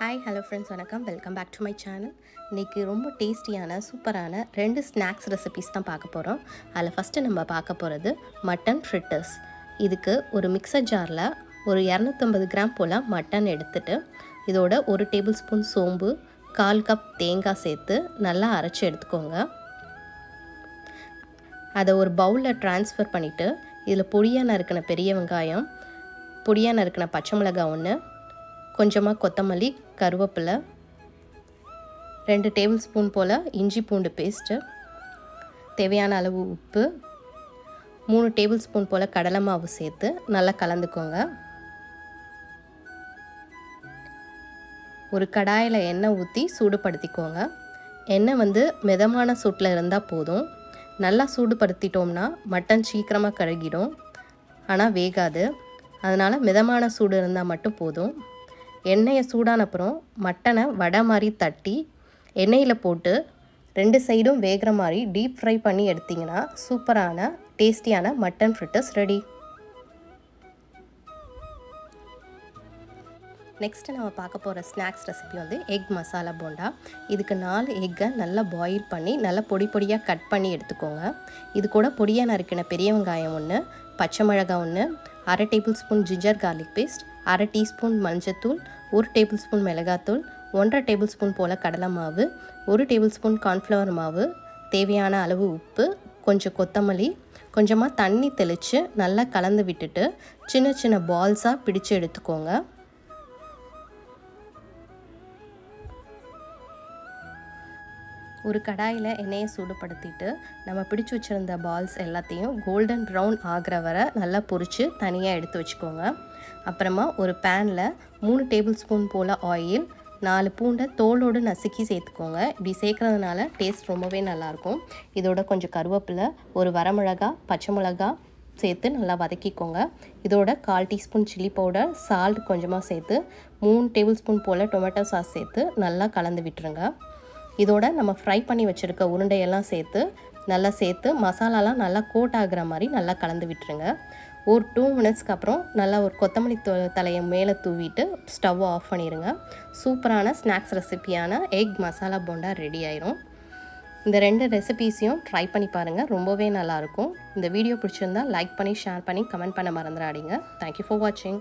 Hi hello friends, வணக்கம். Welcome back to my channel. இன்றைக்கி ரொம்ப டேஸ்டியான சூப்பரான 2 ஸ்நாக்ஸ் ரெசிபீஸ் தான் பார்க்க போகிறோம். அதில் ஃபஸ்ட்டு நம்ம பார்க்க போகிறது மட்டன் ஃப்ரிட்டர்ஸ். இதுக்கு ஒரு மிக்சர் ஜாரில் ஒரு 250 கிராம் போல் மட்டன் எடுத்துகிட்டு இதோட 1 டேபிள் ஸ்பூன் சோம்பு, 1/4 கப் தேங்காய் சேர்த்து நல்லா அரைச்சி எடுத்துக்கோங்க. அதை ஒரு பவுலில் ட்ரான்ஸ்ஃபர் பண்ணிவிட்டு இதில் பொடியாக நறுக்கின பெரிய வெங்காயம், பொடியாக நறுக்கின பச்சை மிளகாய் ஒன்று, கொஞ்சமாக கொத்தமல்லி, கருவேப்பிலை, 2 டேபிள் ஸ்பூன் போல் இஞ்சி பூண்டு பேஸ்ட்டு, தேவையான அளவு உப்பு, 3 டேபிள் ஸ்பூன் போல் கடலை மாவு சேர்த்து நல்லா கலந்துக்கோங்க. ஒரு கடாயில் எண்ணெய் ஊற்றி சூடுபடுத்திக்கோங்க. எண்ணெய் மிதமான சூட்டில் இருந்தால் போதும். நல்லா சூடுபடுத்திட்டோம்னா மட்டன் சீக்கிரமாக கருகிடும், ஆனால் வேகாது. அதனால் மிதமான சூடு இருந்தால் மட்டும் போதும். எண்ணெயை சூடான அப்புறம் மட்டனை வடை மாதிரி தட்டி எண்ணெயில் போட்டு 2 சைடும் வேகிற மாதிரி டீப் ஃப்ரை பண்ணி எடுத்திங்கன்னா சூப்பரான டேஸ்டியான மட்டன் ஃப்ரிட்டர்ஸ் ரெடி. நெக்ஸ்ட்டு நம்ம பார்க்க போகிற snacks recipe egg masala bonda. இதுக்கு 4 எக்கை நல்லா பாயில் பண்ணி நல்லா பொடி பொடியாக கட் பண்ணி எடுத்துக்கோங்க. இது கூட பொடியாக நறுக்கின பெரிய வெங்காயம் ஒன்று, பச்சை மிளகாய் ஒன்று, 1/2 tablespoon ginger garlic paste, 1/2 teaspoon மஞ்சத்தூள், 1 டேபிள் ஸ்பூன் மிளகாத்தூள், 1/2 டேபிள் ஸ்பூன் போல் கடலை மாவு, 1 டேபிள் ஸ்பூன் கார்ன்ஃப்ளவர் மாவு, தேவையான அளவு உப்பு, கொஞ்சம் கொத்தமல்லி, கொஞ்சமாக தண்ணி தெளித்து நல்லா கலந்து விட்டுட்டு சின்ன சின்ன பால்ஸாக பிடிச்சு எடுத்துக்கோங்க. ஒரு கடாயில் எண்ணெயை சூடுபடுத்திட்டு நம்ம பிடிச்சி வச்சுருந்த பால்ஸ் எல்லாத்தையும் கோல்டன் ப்ரௌன் ஆகிற வரை நல்லா பொரித்து தனியாக எடுத்து வச்சுக்கோங்க. அப்புறமா ஒரு பேனில் 3 டேபிள் ஸ்பூன் போல் ஆயில், 4 பூண்டை தோலோடு நசுக்கி சேர்த்துக்கோங்க. இப்படி சேர்க்குறதுனால டேஸ்ட் ரொம்பவே நல்லாயிருக்கும். இதோட கொஞ்சம் கருவேப்பிலை, ஒரு வரமிளகா, பச்சை மிளகா சேர்த்து நல்லா வதக்கிக்கோங்க. இதோட 1/4 டீஸ்பூன் சில்லி பவுடர், சால்ட் கொஞ்சமாக சேர்த்து 3 டேபிள் ஸ்பூன் போல் டொமேட்டோ சாஸ் சேர்த்து நல்லா கலந்து விட்டுருங்க. இதோட நம்ம ஃப்ரை பண்ணி வச்சுருக்க உருண்டையெல்லாம் சேர்த்து மசாலாலாம் நல்லா கோட் ஆகிற மாதிரி நல்லா கலந்து விட்டுருங்க. ஒரு 2 மினிட்ஸ்க்கு அப்புறம் நல்லா ஒரு கொத்தமல்லி தலையை மேலே தூவிட்டு ஸ்டவ் ஆஃப் பண்ணிடுங்க. சூப்பரான ஸ்நாக்ஸ் ரெசிபியான எக் மசாலா போண்டா ரெடி ஆயிரும். இந்த 2 ரெசிபீஸையும் ட்ரை பண்ணி பாருங்கள், ரொம்பவே நல்லாயிருக்கும். இந்த வீடியோ பிடிச்சிருந்தால் லைக் பண்ணி, ஷேர் பண்ணி, கமெண்ட் பண்ண மறந்துடாதீங்க. தேங்க்யூ ஃபார் வாட்சிங்.